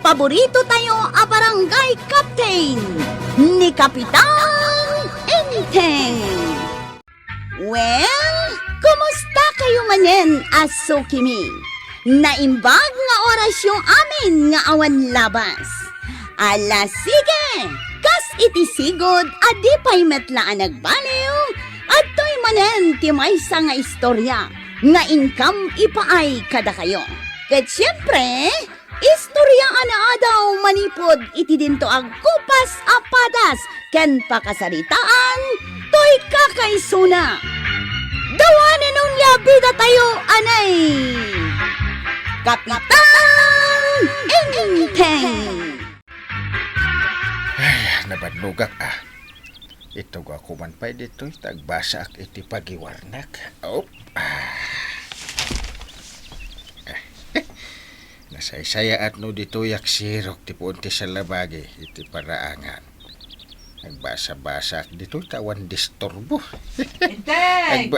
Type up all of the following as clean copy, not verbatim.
paborito tayo a barangay captain ni Kapitan Enteng. Well, kumusta kayo manen, Asukimi? Naimbag nga oras yung amin nga awan labas. Ala sige, kas itisigod adi pa'y metlaan nagbaliw at to'y manen ti maysa nga istorya nga income ipaay kada kayo. Ket siyempre, istorya ana daw manipod iti dinto ag kupas apadas ken pakasaritaan to'y kakaisuna. Dawanan nung yabida tayo anay Kapitan Enteng. Nabadlugak Ito ako man pa dito, tagbasa ak iti pagiwarnak. Nasaysaya at no dito yak sirok ti punti sa labagi iti paraangan. Nagbasa-basa ak dito, tawan disturbo. Enteng!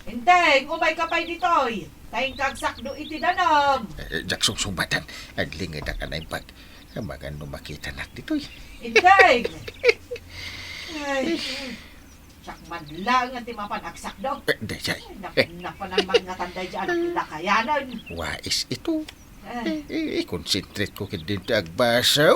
Enteng, umay ka pa'y ditoy. Tayong kagsakdo iti danom. Jaksong sumbatan, aglingid ka na yung pag kamagan no makita nak dito. Enteng! Ay, sakman lang nga ti mapanagsak-do. Dayay. Napanaman nga tanday dyan lakayanan. Wais ito. Ay, Concentrate ko dito agbasa.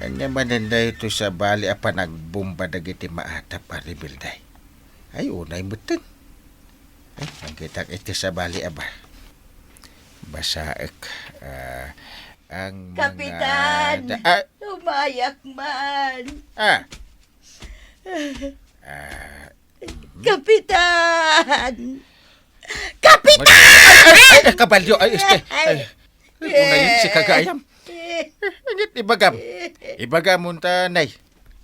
Anya mananda ito sa bali apa nagbomba dagiti maata paribilday. Ay, unay mutan. Ay, nagkita iti sa bali aba. Basaek. Ang Kapitan, mga... umayak man. Kapitan! Kapitan! Ay, kabalyo. Ay, unay si kagayam. Ngit, ibagam. Ibagam unta, nay.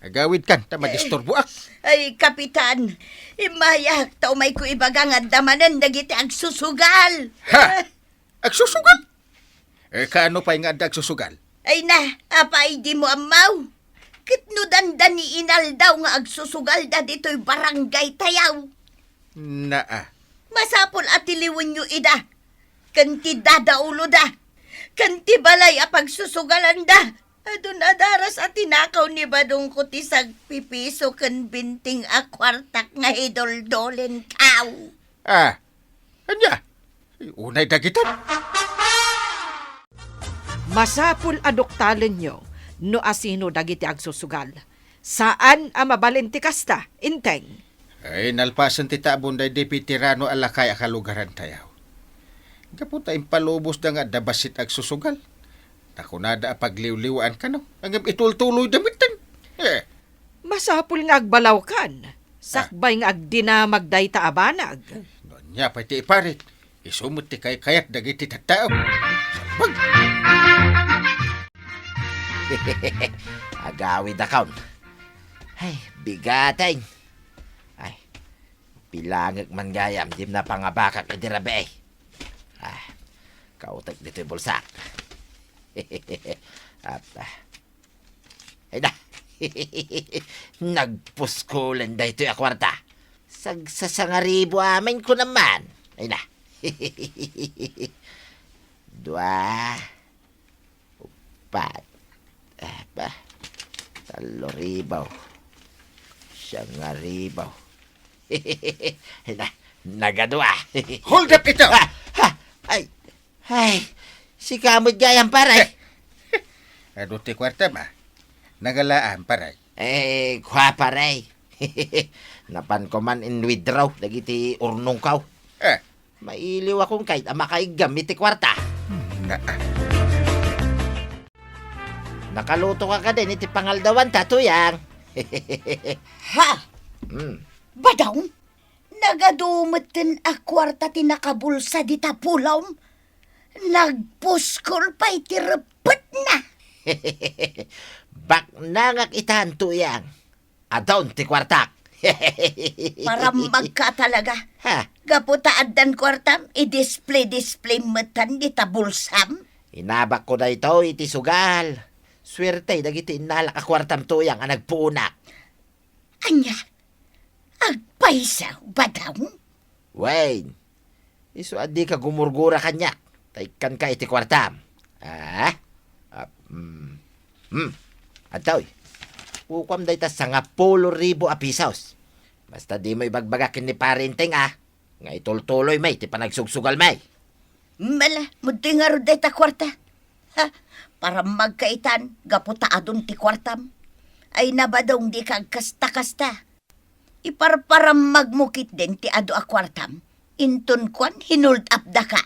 Agawid kan, ta madisturbo ak. Ay, Kapitan, imayak ta umay ko ibagang at damanan dagiti agsusugal. Ha? Agsusugal? Kaano pa nga agsusugal? Ay na, apay di mo amaw. Kitnudan ni inal daw nga agsusugal da dito'y barangay tayaw. Naa. Masapol at iliwan nyo ida. Kanti dadaulo da. Kanti balay apagsusugalan da. Adun adaras at tinakaw ni Badong kutisag pipiso kan binting akwartak nga idoldolen kaw. Anya? Unay dagitan. masapul adoktalan nyo no asino dagiti agsusugal. Saan ang mabalenti kasta, Inteng? Ay, nalpasan ti tabon day di pitirano alakay akalugaran tayaw. Kapunta impalubos da nga dabasit agsusugal. Nakunada pagliw-liwaan ka no. Ang itultuloy damitan. Masapul nga agbalaw kan. Sakbay nga agdinamag day taabanag. Nonya pa ti iparit. Isumot ti kay-kayat dagiti tattao. Salpag! Agawid account. Ay, bigatay. Ay, pilangag man gayam, dim na pangabakak idirabe. Kautak dito yung bulsak. At, ay na. Nagpuskulan da ito yung akwarta. Sagsasangaribo amin ko naman. Ay na. Dua. Upat. Taloribaw. Siyangaribaw. Nagadwa. Hold up ito! Ay, si kamot gayang paray. Ano ti kwarta ma? Nagalaan paray. Kwa paray. Napan ko man in withdraw, dagiti urnong kaw. Mailiw akong kahit makaigam iti kwarta. Nakaluto ka din iti pangaldawan, tatuyang. Ha? Badaw? Nagadumatan a kwarta ti nakabulsa di tapulaw. Nagpuskol pa iti repet na. Bak nangak itahan tuyang. Adon ti kwartak. Para magka talaga. Ha? Gaputaan dan kwartam, i-display matan di tabulsam. Inabak ko na ito iti sugal. Swerte dagiti inalak a kwartam tuyang ang nagpuunak. Anya, agpaisaw, badaw? Wayne, Iso adi ka gumurgura kanyak. Taikan ka iti kwartam. Atoy. Pukwam day ta sa nga 10,000 a pisos. Basta di mo ibagbagakin ni parinteng Nga itultuloy may, ti panagsugsugal may. Mala, muti nga ron ta kwarta. Ha, para magkaitan, gaputa adon ti kwartam. Ay nabadong di kag kasta-kasta. Para magmukit din ti ado a kwartam. Intun kwan, hinold up da ka.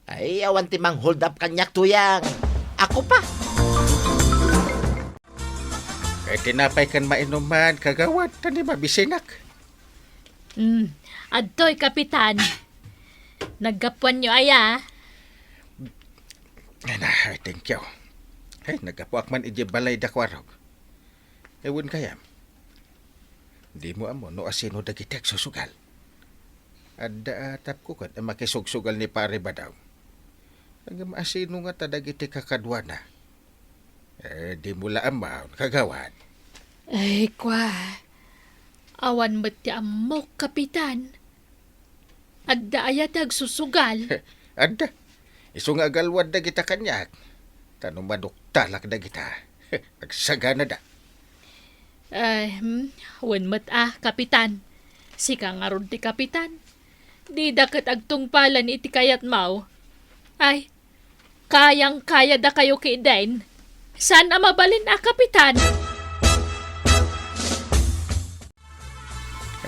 Ay, awan ti mang hold up kanyak tuyang. Ako pa. Kaya tinapay kan mainuman, kagawad, tani mabisinak. Adtoy, Kapitan. Naggapuan nyo aya. Ay, thank you. Ay, nagapuak man iji balay da kwarog. Ewan kaya. Di mo amo, no asino dagitek susugal. Adda atap ko kat, makisugsugal ni pare ba daw. Ang asino nga tadagitek kakadwana. Di mula amaw, kagawad. Ay, kwa. Awan mo't ti amok, Kapitan. Adda aya tag susugal. Adda, iso nga galwad da kita kanyak. Tanong maduktalak da kita. Agsagana da. Ay, wen mo't Kapitan. Sika nga ron ti Kapitan. Di dakat agtungpalan iti kayat mau. Ay, kayang-kaya da kayo kay Dain. Saan mabalin Kapitan?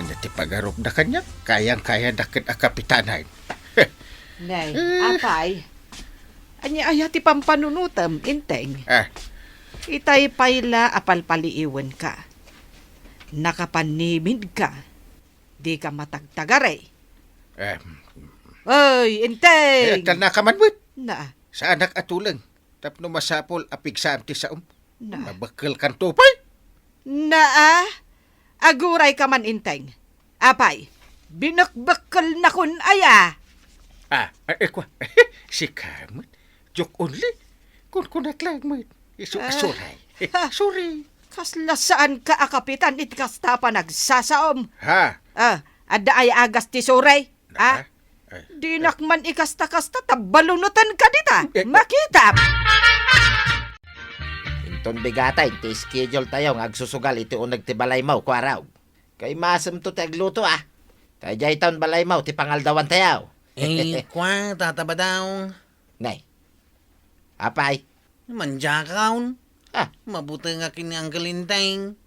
Anya ti pagarok da kanyak, kayang-kaya dakit a kapitanain. Nay, apay. Anya aya ti pampanunutam, inteng. Itay payla apalpaliiwan ka. Nakapanimid ka. Di ka matagtagaray. Oy, inteng! Tanakamanwit, Na, sa anak atulang. Tapno masapol apig sa amti sa na. Mabakal kan tupay. Na, aguray ka man, inteng. Apay, binakbakal na kun aya. Kwa. Si kamot. Joke only. Kunat lang mo. Sorry. Sorry. Kasla saan ka, Kapitan, itikasta pa nagsasaom. Ha? Ada ay agas ti suray. Di nakman ikasta-kasta, tabalunutan ka dita. Makita. Inton bigatay, ti schedule tayo nga agsusugal iti unag ti balay mau kwaraw. Kay masem to ti agluto Kay jay taon balay mau ti pangaldawan tayaw. Kwa, tataba daw. Nay. Apay. Manja ka kaon. Ah. Mabuti nga kini ang galinteng.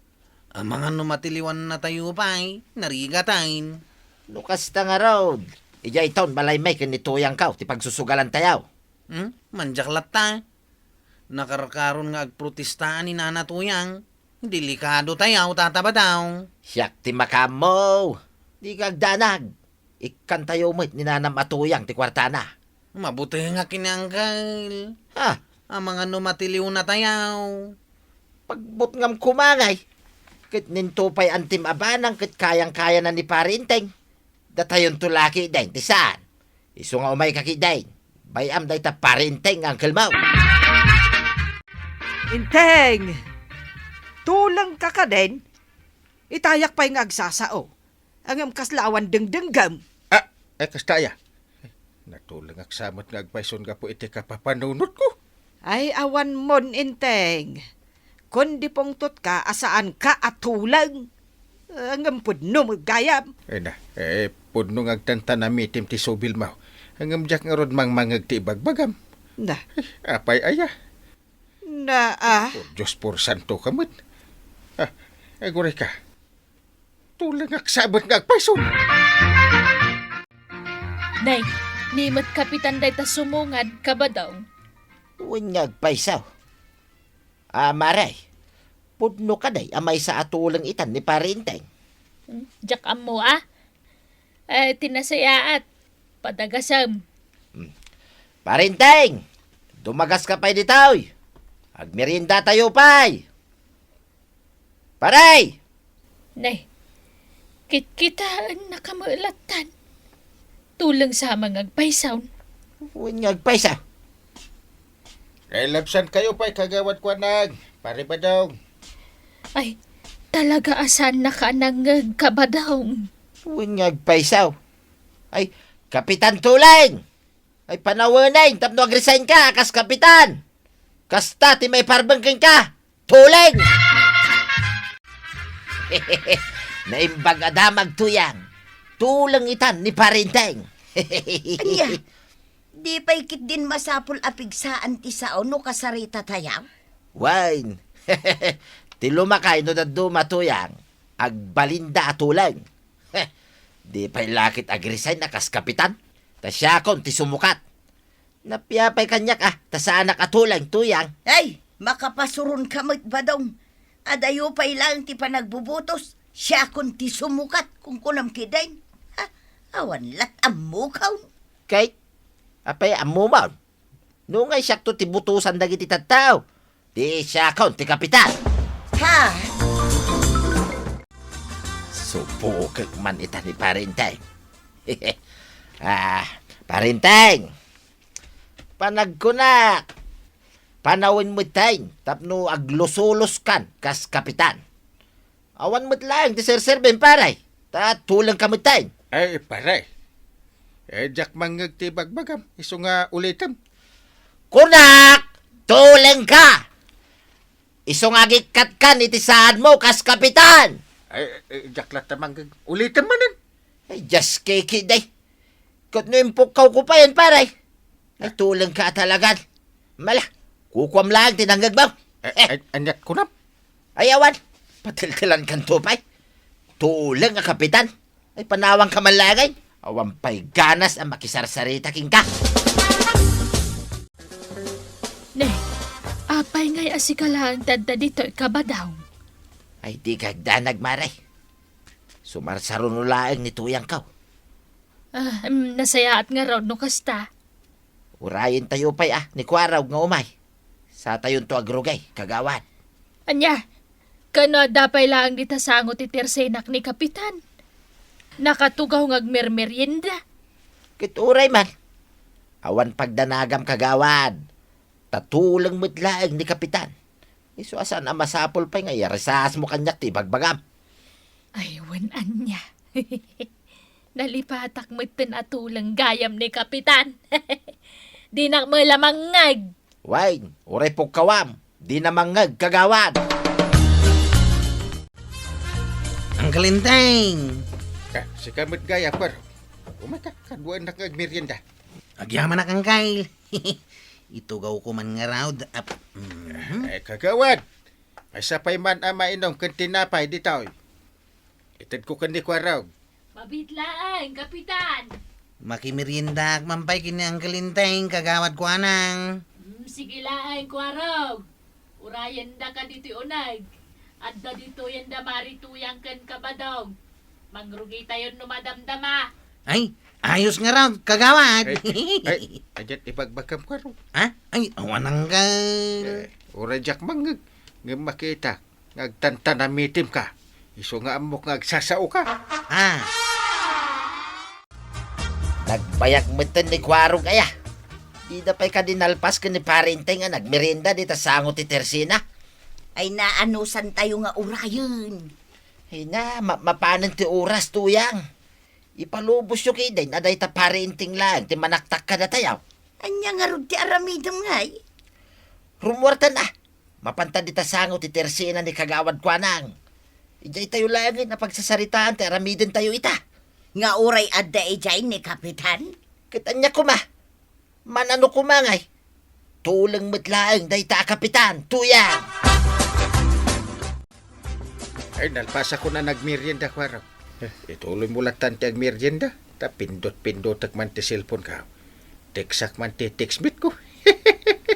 Ang mga numatiliwan na tayo pa'y, narigatain. Lukas ta nga road. Ijay taon balay may kinituyang ka ti pagsusugalan tayaw. Manjaklat ta. Nakarakaron nga agprotestaan ni nanatuyang. Delikado tayaw, tataba daw. Siyak ti makamo. Di kagdanag. Ikan tayo mo't ninanam atuyang ti kwartana. Mabuti nga kini Uncle. Ha? Ang mga numatiliw na tayaw. Pagbut ngam kumangay. Kit nintupay antim abanang kit kayang-kaya na ni parinteng. Datayon tulaki dahin ti saan. Iso nga umay kakidahin. Bayam day ta parinteng Uncle Mau. Inteng, tulang ka ka din. Itayak pa'y ngagsasao. Ang kaslawan dengdenggam. Kastaya. Natulang aksamot nga agpayson ka po iti kapapanunod ko. Ay awan mon, inteng. Kundi pongtot ka, asaan ka atulang. Ang pudno magayam. Pudno nga agtantanamitim ti subil mo. Ang jak nga rod mangmangag ti ibagbagam. Na, Apay aya. na. Diyos por santo kamot. Aguray ka. Tulang aksabot nga agpayson. Nay, nimot Kapitan day ta sumungad ka ba daw? Unyag paysaw. Maray. Pudno ka day amay sa atulang itan ni parinteng. Jak amo tinasayaat. Padagasam. Parinteng! Dumagas ka pa'y ditaw. Agmerinda tayo pa'y. Paray! Nay, kitkitaan nakamulatan. Tulang sa mga agpaysaw. Unyag paysaw. Kay labsan kayo pa'y kagawad ko nag. Pare ba daw? Ay, talaga asan nakanangag ka ba daw? Unyag paysaw. Ay, Kapitan Tuling! Ay panawanay, tapno agresign ka, kas kapitan! Kasta, ti may parbangking ka! Tuling! Naimbag adamag tuyang. Tulang itan ni Parinteng. Anya, di pa ikit din masapul apigsaan ti sao no kasarita tayaw? Wine. Ti lumakay no daddo matuyang. Agbalinda atulang. Di pa'y lakit agresign na kas kapitan. Ta siya kon ti sumukat. Napiyapay kanyak ta sa anak atulang tuyang. Ay, makapasurun ka badong. Adayo pa ilang ti panagbubutos. Siya kun ti sumukat kung kunam kidain. Ha? Awan lat amukaw. Kay, apay amumaw. Nungay siya to ti butusan dagiti tattaw. Di siya kon ti kapitan. Ha? Supukag man ita ni Parinteng. Parinteng! Panagkunak! Panawin mo tayo, tapno aglusulos kan, kas kapitan. Awan mo't lang, ti sir-serben paray. Ta tulang ka mo tayo. Ay, pare. Jack mangag ti bagbagam. Iso nga ulitam. Kunak! Tulang ka! Isong agikat kan iti saan mo, kas kapitan. Jack latamangag. Ulitam manan. Ay, just kiki day. Kat no impukaw ko pa yan, paray. Ay, tulang ka talagan. Mala, kukwam lang, tinanggag ba? Anyat ko na. Ayawan, patiltilan kan tupay. Tulang nga kapitan. Ay, panawang kamalagay. Awan pa'y ganas ang makisarsarita king ka. Ne, apay ngay asikalaan tadda dito kabadaw. Ay, di kagdanag, maray. Sumarsarunulaang ni tuyang kaw. Nasayaat nga raw no kasta. Urayin tayo pa'y ni Kwaraw nga umay. Sa tayon to agrugay, kagawan. Anya, kano dapay lang dita sangot ti tersenak ni kapitan. Nakatugaw ngagmermeryenda. Kituray man. Awan pagdanagam kagawan. Tatulang mutlaang ni kapitan. Iso asan ang masapol pa'y nga yarisas mo kanyak ti bagbagam. Ay, anya. Nalipatak mo tin atulang gayam ni kapitan. Di na mo lamangag. Wain, uray po kawam. Di na mangag kagawan. Ang kalinteng! Si kamit gaya par. Umata, kaduan na kag merienda. Agyaman na kang Kyle. Itugaw ko man nga raw. Kagawad. Ay sapay man ama inom kan tinapay ditaw. Itad ko kan di kwaraw. Mabitlaan, kapitan. Makimerienda mampay kini ang kalinteng kagawad ko anang. Sige laang kwarog. Urayan da ka dito unag. Adda dito yan da marituyang kan kabadog. Mangrugi tayo numadamdama. Ay, ayos nga raw kagawad. Ajat ibagbagam kwaraw. Ha? Ay, awanang ka. Ura Jack mangag. Nga makita. Ngagtantanamitim ka. Iso nga amok ngagsasao ka. Ah, Nagbayak mo ito ni Kwaro kaya. Di na pa'y kadinalpas ka ni Parinteng nga nagmerienda di tasango ti Tersina. Ay naanusan tayo nga urayon. Ay na, mapanan ti oras tuyang. Ipalubos yung kiday na day ta Parinteng lang ti manaktak ka na tayaw. Anya nga rod ti aramidam ngay. Rumwarta na. Mapanta di tasango ti Tersina ni kagawad kwa nang. Ijay tayo langin na pagsasaritaan ti aramidin tayo ita. Nga uray adda ijay ni kapitan. Kitanya ko ma. Manano ko mangay. Tulang matlaang day ta kapitan. Tuyang. Ay, nalpasa ko na nagmerienda kwaraw. Ituloy mo latan ti ag merienda. Ta pindot-pindot man ti cellphone ka. Teksak man ti textbit ko.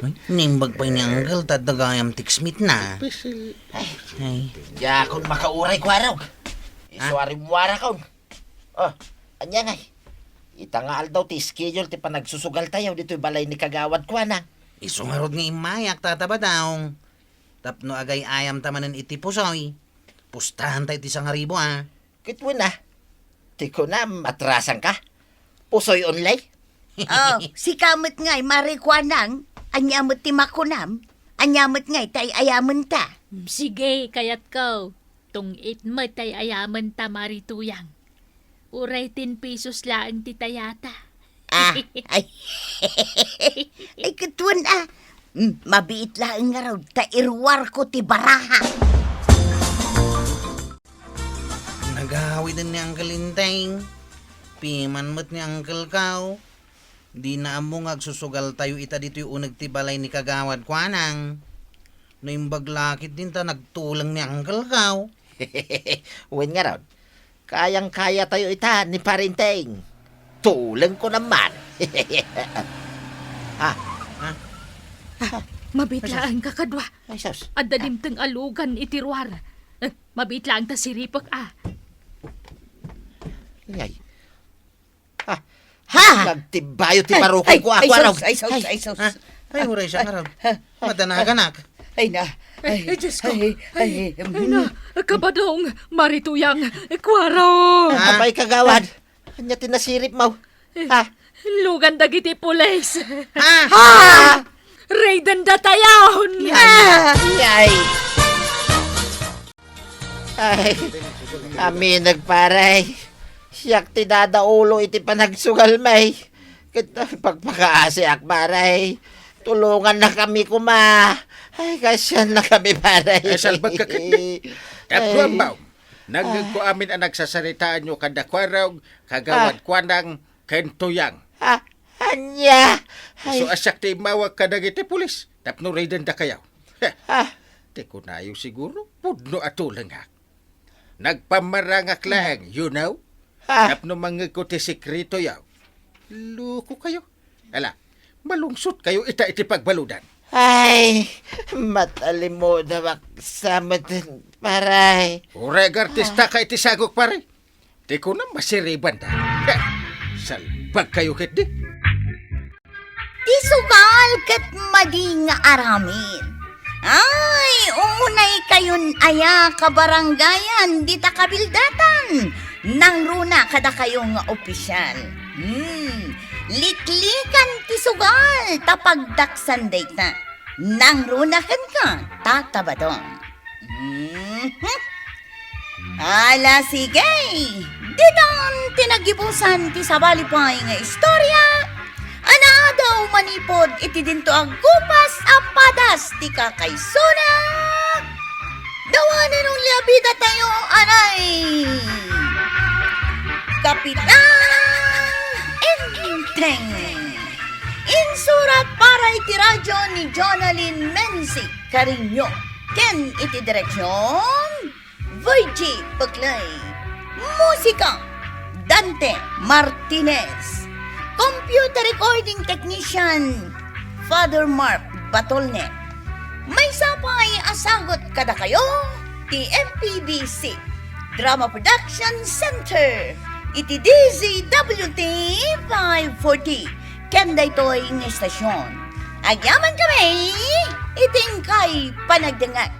ay, nimbag pa ni Uncle tadagayam tiksmit na. Pisil. Ay, Ya kon makauray Kwaraw. Isuari mo wara kon. Oh, anya ngay. Itangal daw ti schedule ti panagsusugal tayo dito'y balay ni kagawad kwa na. isungarod nga imayak tataba daw. Tapno agay ayam tamanan iti pusoy. Pustahan tayo ti sangaribo Kitwin na. Tiko na, matrasan ka. Pusoy online. Oh, si kamot ngay marikwanang. Anyamot ti makunam. Anyamot ngay tay ayaman ta. Sige, kayat ko. Tungit mo tay ayaman ta marituyang. Uray 10 pesos laang ti tayata. Ay, ay katuan mabiit lang nga raw, tairwar ko ti baraha. Nagawi din ni Uncle Inteng. Piman mo't ni Uncle Kao. Di na amo agsusugal tayo ita dito yung unag tibalay ni Kagawad Kwanang. Naimbag lakit din ta nagtulang ni Uncle Kao. Wen nga raw. Kayang-kaya tayo ita ni Parinteng. Tulang ko naman. Mabitlaan ka kadwa. Ay, sus. At dadimteng alugan itirwar. Mabitlaan ta siripak Ay. Nagtibayo ti parukoy ko ako raw. Ay, sus. Ay, huray siya nga raw. Madanaganak. Ay, na. Ay, Diyos ko. Ay, Ay na, kabadong, marituyang, kwaraw. Abay kagawad. Kanya tinasirip mo. Lugan dagiti pulis. Ha? Raiden datayahon. Ay. Ay. Kami nagparay. Siyak ti dadaulo iti panagsugal may. Kita pagpakaasi akbaray. Tulungan na kami kuma. Ay, kasyan na kami paray. Ay, salbag ka kiti. Kapwa mo, nagko amin ang nagsasaritaan nyo kadakwaraw, kagawad kwanang, kentuyang. Anya. Ay. So asyak ti mawag kadagiti pulis. Tapno raiden da kayaw. Di ko na yung siguro, pudno atulang ha. Nagpamarangak lang, you know? Tapno mga ko ti sikrito yaw. Luko kayo. Ala, malungsot kayo iti pagbaludan. Ay, matalim mo na maksamatin, paray. Ureg artista ka iti sagok pare. Di ko na masiriban da. Salbag kayo kit di. Ti sugal kat madi nga aramin. Ay, unay kayon aya kabaranggayan di ta kabildatan. Nang runa kada kayong opisyal. Liklikan ti sugal tapagdaksan data. Nang runa kan ka tatabadong. Ala sige. Didan tinagibusan ti sabalipay nga istorya. Ana daw manipod iti dinto ang gupas apadas ti kakaysuna. Dawanan ng liabida tayo, anay. Kapitan Inteng. Insurat para iti radyo ni Jonalyn Menzi Carino. Ken iti direksyon Virgie Paclay. Musika Dante Martinez. Computer recording technician Father Mark Batolne. May sapay asagot kada kayo ti MPBC Drama Production Center iti DZWT 540 ken daytoy nga estasyon. Agyaman kami iting kay panagdangat